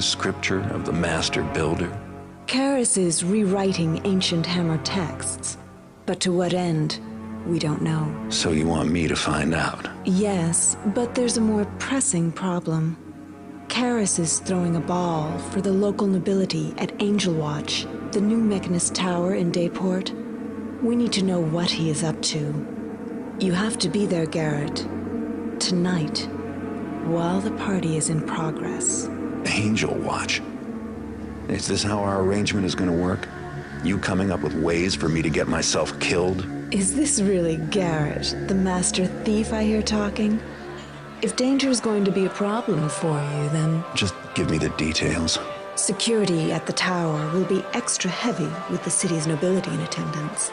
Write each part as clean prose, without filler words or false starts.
scripture of the Master Builder? Karis is rewriting ancient Hammer texts. But to what end, we don't know. So you want me to find out? Yes, but there's a more pressing problem. Karis is throwing a ball for the local nobility at Angel Watch, the new Mechanist Tower in Dayport. We need to know what he is up to. You have to be there, Garrett. Tonight, while the party is in progress. Angel Watch? Is this how our arrangement is gonna work? You coming up with ways for me to get myself killed? Is this really Garrett, the master thief I hear talking? If danger is going to be a problem for you, then... Just give me the details. Security at the tower will be extra heavy with the city's nobility in attendance.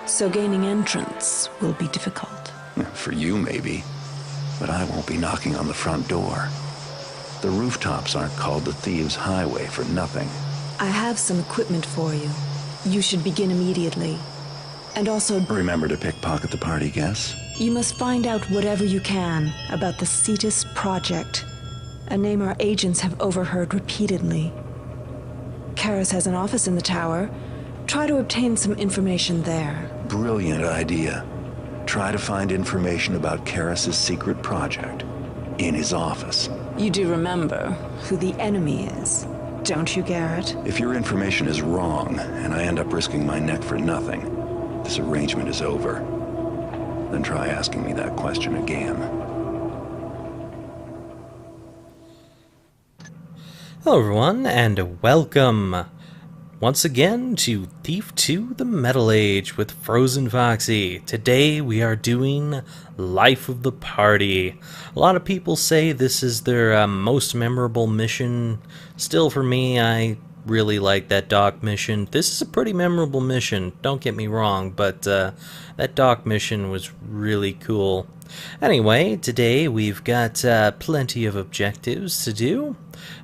So gaining entrance will be difficult. For you, maybe. But I won't be knocking on the front door. The rooftops aren't called the Thieves' Highway for nothing. I have some equipment for you. You should begin immediately. And also... Remember to pickpocket the party guests? You must find out whatever you can about the Cetus Project, a name our agents have overheard repeatedly. Karis has an office in the tower. Try to obtain some information there. Brilliant idea. Try to find information about Karis' secret project in his office. You do remember who the enemy is, don't you, Garrett? If your information is wrong, and I end up risking my neck for nothing, this arrangement is over. Then try asking me that question again. Hello everyone, and welcome once again to Thief 2 The Metal Age with Frozen Foxy. Today we are doing Life of the Party. A lot of people say this is their most memorable mission. Still, for me, I really like that dock mission. This is a pretty memorable mission, don't get me wrong, but that dock mission was really cool. Anyway, today we've got plenty of objectives to do.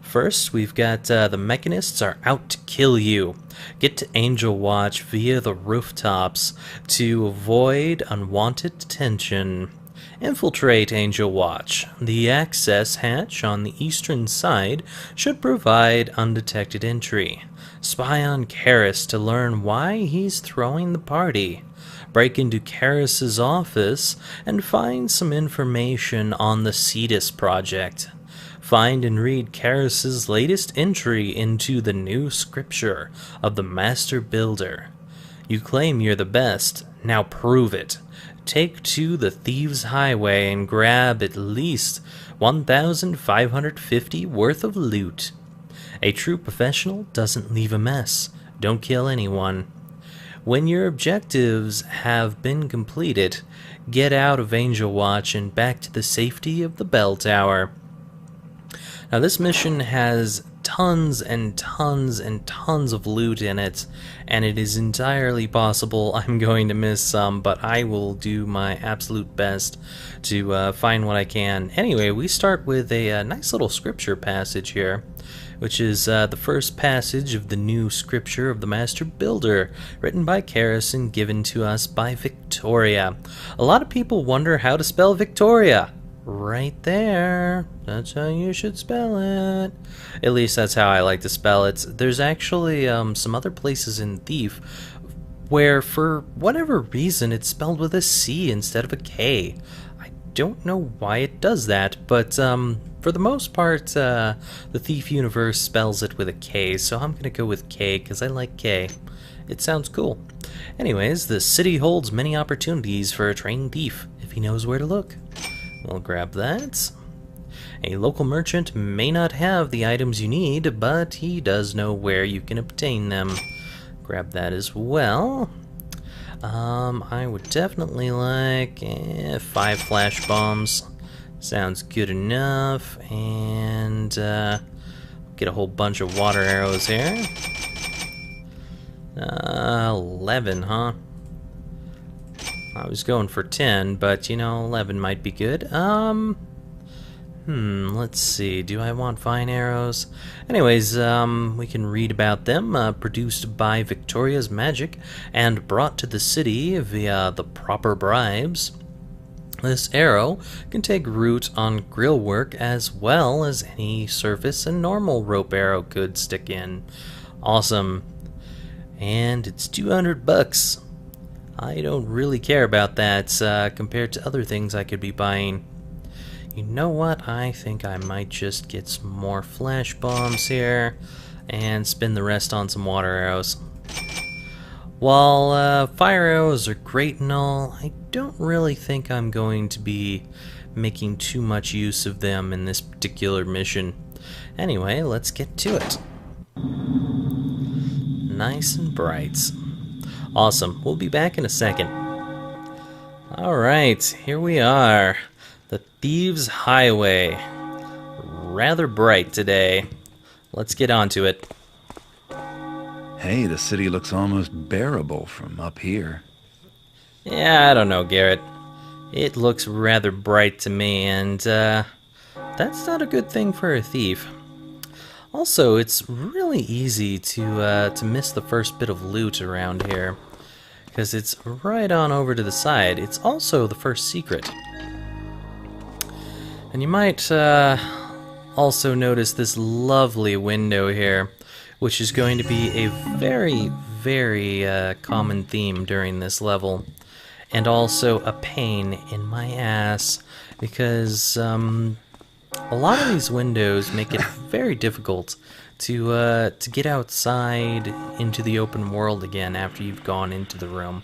First, we've got the Mechanists are out to kill you. Get to Angel Watch via the rooftops to avoid unwanted detention. Infiltrate Angel Watch. The access hatch on the eastern side should provide undetected entry. Spy on Karis to learn why he's throwing the party. Break into Karis' office and find some information on the Cetus Project. Find and read Karis' latest entry into the new scripture of the Master Builder. You claim you're the best, now prove it. Take to the Thieves' Highway and grab at least 1,550 worth of loot. A true professional doesn't leave a mess. Don't kill anyone. When your objectives have been completed, get out of Angel Watch and back to the safety of the bell tower. Now this mission has tons and tons and tons of loot in it, and it is entirely possible I'm going to miss some, but I will do my absolute best to find what I can. Anyway, we start with a nice little scripture passage here, which is the first passage of the new scripture of the Master Builder, written by Karis and given to us by Victoria. A lot of people wonder how to spell Victoria. Right there. That's how you should spell it. At least that's how I like to spell it. There's actually some other places in Thief where, for whatever reason, it's spelled with a C instead of a K. I don't know why it does that, but for the most part, the Thief universe spells it with a K, so I'm going to go with K because I like K. It sounds cool. Anyways, the city holds many opportunities for a trained thief if he knows where to look. We'll grab that. A local merchant may not have the items you need, but he does know where you can obtain them. Grab that as well. I would definitely like 5 flash bombs. Sounds good enough. And get a whole bunch of water arrows here. 11, huh? I was going for 10, but, you know, 11 might be good. Let's see. Do I want fine arrows? Anyways, we can read about them. Produced by Victoria's magic and brought to the city via the proper bribes. This arrow can take root on grill work as well as any surface a normal rope arrow could stick in. Awesome. And it's 200 bucks. I don't really care about that compared to other things I could be buying. You know what? I think I might just get some more flash bombs here and spend the rest on some water arrows. While fire arrows are great and all, I don't really think I'm going to be making too much use of them in this particular mission. Anyway, let's get to it. Nice and bright. Awesome. We'll be back in a second. Alright, here we are. The Thieves' Highway. Rather bright today. Let's get onto it. Hey, the city looks almost bearable from up here. Yeah, I don't know, Garrett. It looks rather bright to me, and that's not a good thing for a thief. Also, it's really easy to miss the first bit of loot around here, because it's right on over to the side. It's also the first secret. And you might also notice this lovely window here, which is going to be a very, very common theme during this level. And also a pain in my ass, because a lot of these windows make it very difficult to get outside into the open world again after you've gone into the room.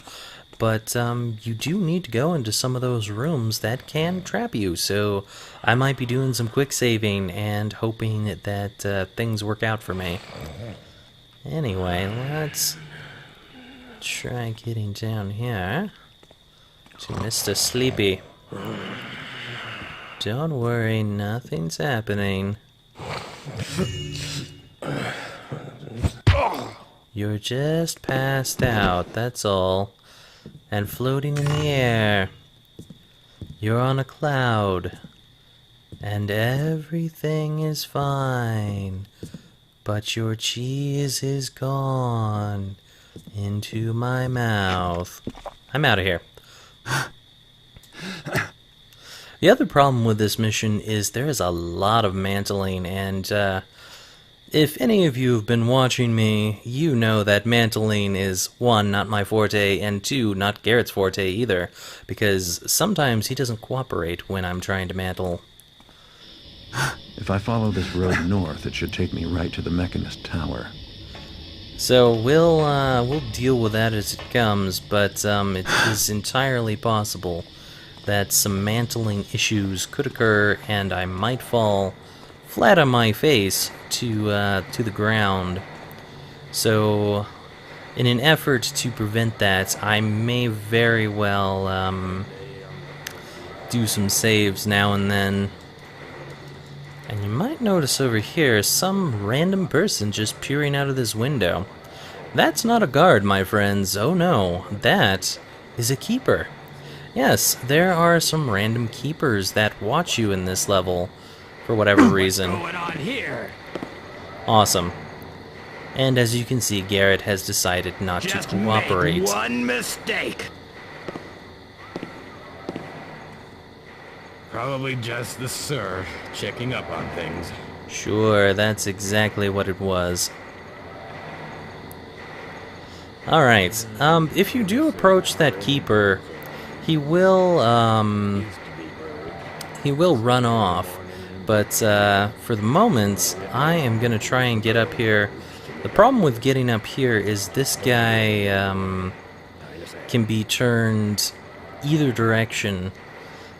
But you do need to go into some of those rooms that can trap you, so I might be doing some quick saving and hoping that things work out for me. Anyway, let's try getting down here to Mr. Sleepy. Don't worry, nothing's happening. You're just passed out, that's all. And floating in the air. You're on a cloud. And everything is fine. But your cheese is gone into my mouth. I'm out of here. The other problem with this mission is there is a lot of mantling, and if any of you have been watching me, you know that mantling is, 1, not my forte, and 2, not Garrett's forte either, because sometimes he doesn't cooperate when I'm trying to mantle. If I follow this road north, it should take me right to the Mechanist Tower. So we'll deal with that as it comes, but it is entirely possible that some mantling issues could occur, and I might fall flat on my face to the ground. So, in an effort to prevent that, I may very well do some saves now and then. And you might notice over here some random person just peering out of this window. That's not a guard, my friends. Oh no, that is a keeper. Yes, there are some random keepers that watch you in this level for whatever reason. What's going on here? Awesome. And as you can see, Garrett has decided not to cooperate. Make one mistake. Probably just the sir checking up on things. Sure, that's exactly what it was. Alright, if you do approach that keeper, he will run off, but for the moment, I am gonna try and get up here. The problem with getting up here is this guy can be turned either direction,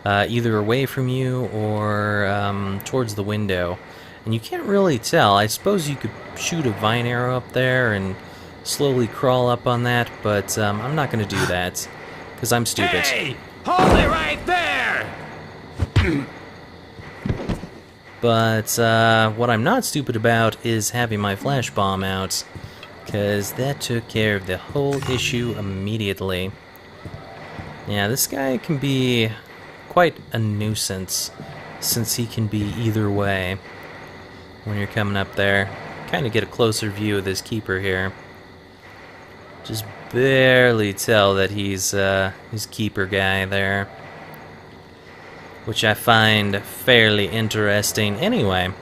either away from you or towards the window, and you can't really tell. I suppose you could shoot a vine arrow up there and slowly crawl up on that, but I'm not gonna do that. Because I'm stupid. Hey! Hold it right there! But what I'm not stupid about is having my flash bomb out, because that took care of the whole issue immediately. Yeah, this guy can be quite a nuisance, since he can be either way when you're coming up there. Kind of get a closer view of this keeper here. Just barely tell that he's keeper guy there. which I find fairly interesting. Anyway,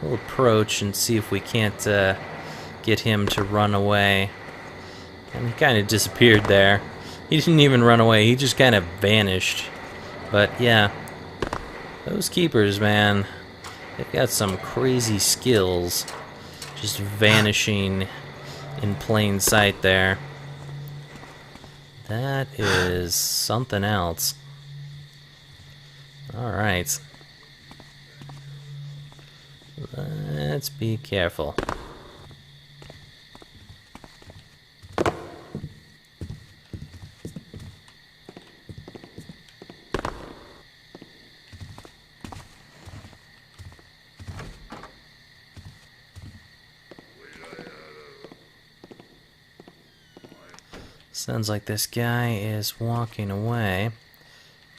we'll approach and see if we can't get him to run away. And he kind of disappeared there. He didn't even run away, he just kind of vanished. But yeah, those keepers, man, they've got some crazy skills. Just vanishing in plain sight there. That is something else. Alright. Let's be careful. Sounds like this guy is walking away.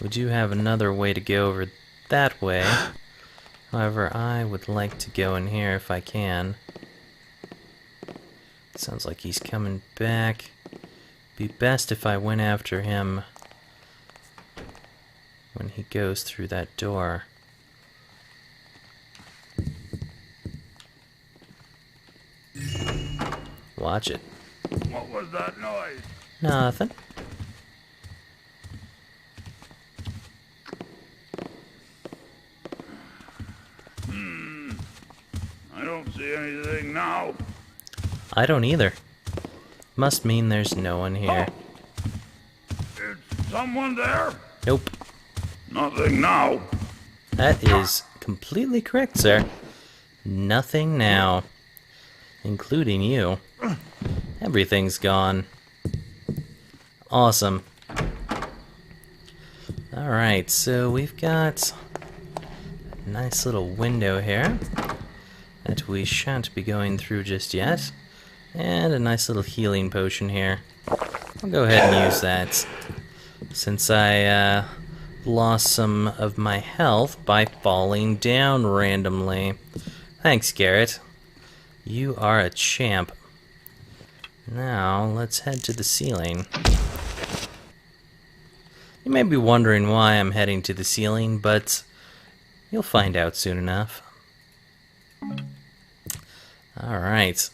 We do have another way to go over that way. However, I would like to go in here if I can. Sounds like he's coming back. Be best if I went after him when he goes through that door. Watch it. What was that noise? Nothing. I don't see anything now. I don't either. Must mean there's no one here. Is someone there? Nope. Nothing now. That is completely correct, sir. Nothing now. Including you. Everything's gone. Awesome. Alright, so we've got a nice little window here that we shan't be going through just yet. And a nice little healing potion here. I'll go ahead and use that, since I lost some of my health by falling down randomly. Thanks, Garrett. You are a champ. Now, let's head to the ceiling. You may be wondering why I'm heading to the ceiling, but you'll find out soon enough. Alright.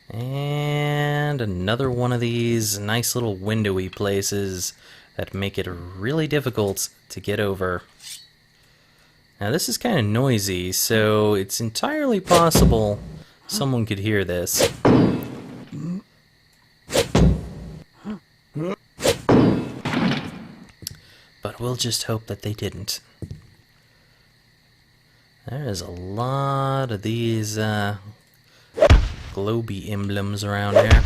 And another one of these nice little windowy places that make it really difficult to get over. Now this is kind of noisy, so it's entirely possible someone could hear this. But we'll just hope that they didn't. There is a lot of these globy emblems around here.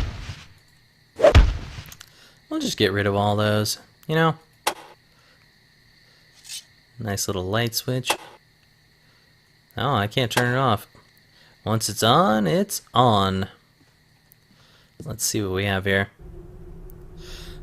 We'll just get rid of all those, you know? Nice little light switch. Oh, I can't turn it off. Once it's on, it's on. Let's see what we have here.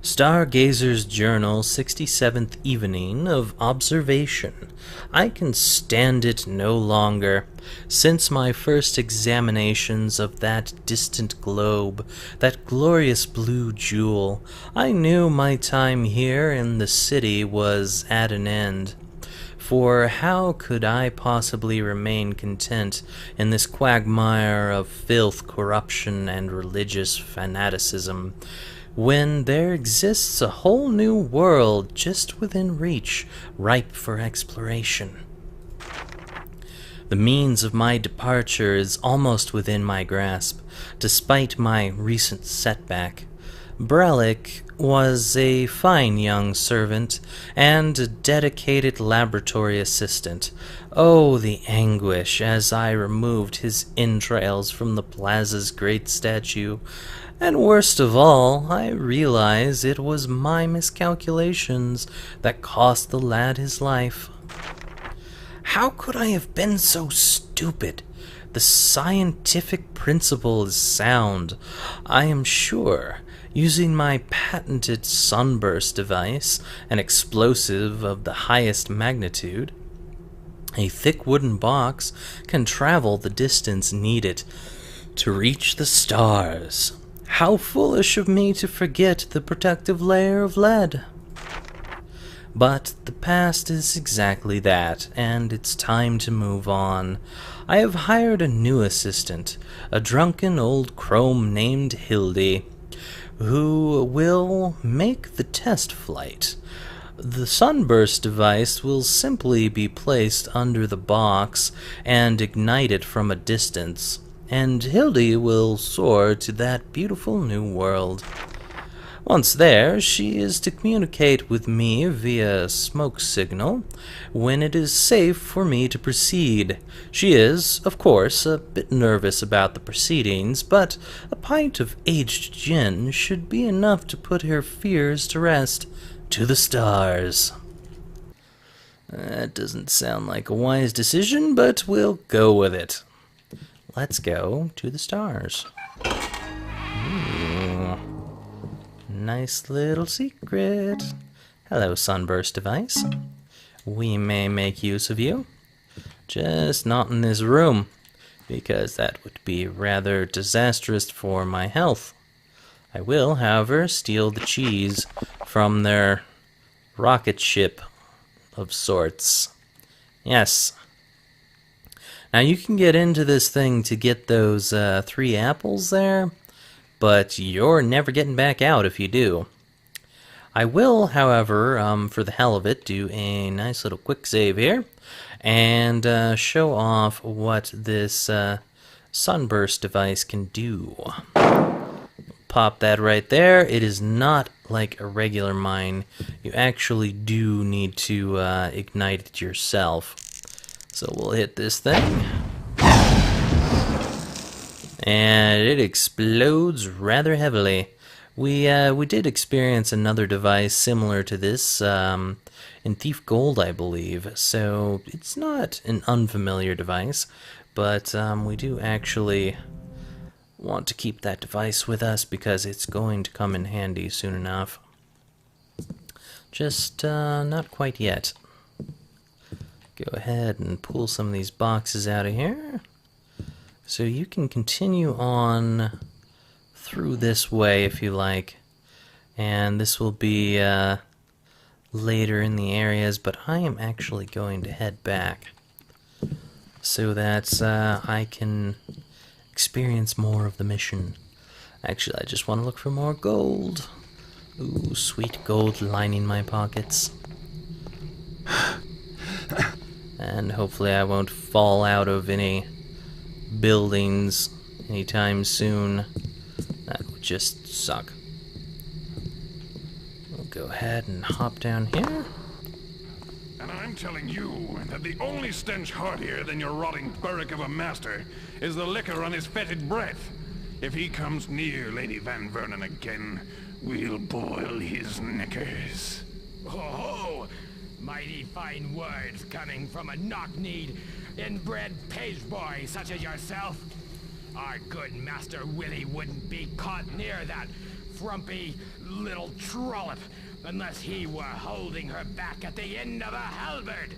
Stargazer's Journal, 67th Evening of Observation. I can stand it no longer. Since my first examinations of that distant globe, that glorious blue jewel, I knew my time here in the city was at an end. For how could I possibly remain content in this quagmire of filth, corruption, and religious fanaticism, when there exists a whole new world just within reach, ripe for exploration? The means of my departure is almost within my grasp, despite my recent setback. Brellick was a fine young servant and a dedicated laboratory assistant. Oh, the anguish as I removed his entrails from the plaza's great statue. And worst of all, I realize it was my miscalculations that cost the lad his life. How could I have been so stupid? The scientific principle is sound, I am sure. Using my patented sunburst device, an explosive of the highest magnitude, a thick wooden box can travel the distance needed to reach the stars. How foolish of me to forget the protective layer of lead. But the past is exactly that, and it's time to move on. I have hired a new assistant, a drunken old crone named Hildy, who will make the test flight. The sunburst device will simply be placed under the box and ignite it from a distance, and Hildy will soar to that beautiful new world. Once there, she is to communicate with me via smoke signal when it is safe for me to proceed. She is, of course, a bit nervous about the proceedings, but a pint of aged gin should be enough to put her fears to rest. To the stars. That doesn't sound like a wise decision, but we'll go with it. Let's go to the stars. Ooh. Nice little secret. Hello, sunburst device. We may make use of you. Just not in this room, because that would be rather disastrous for my health. I will, however, steal the cheese from their rocket ship of sorts. Yes. Now you can get into this thing to get those 3 apples there, but you're never getting back out if you do. I will, however, for the hell of it, do a nice little quick save here, and show off what this sunburst device can do. Pop that right there. It is not like a regular mine. You actually do need to ignite it yourself. So we'll hit this thing. And it explodes rather heavily. We did experience another device similar to this in Thief Gold, I believe. So it's not an unfamiliar device, but we do actually want to keep that device with us because it's going to come in handy soon enough. Just not quite yet. Go ahead and pull some of these boxes out of here. So you can continue on through this way if you like. And this will be later in the areas, but I am actually going to head back so that I can experience more of the mission. Actually, I just want to look for more gold. Ooh, sweet gold lining my pockets. And hopefully I won't fall out of any buildings anytime soon. That would just suck. We'll go ahead and hop down here. And I'm telling you that the only stench heartier than your rotting burrick of a master is the liquor on his fetid breath. If he comes near Lady Van Vernon again, we'll boil his knickers. Oh, mighty fine words coming from a knock-kneed, inbred page boy such as yourself. Our good Master Willie wouldn't be caught near that frumpy little trollop unless he were holding her back at the end of a halberd.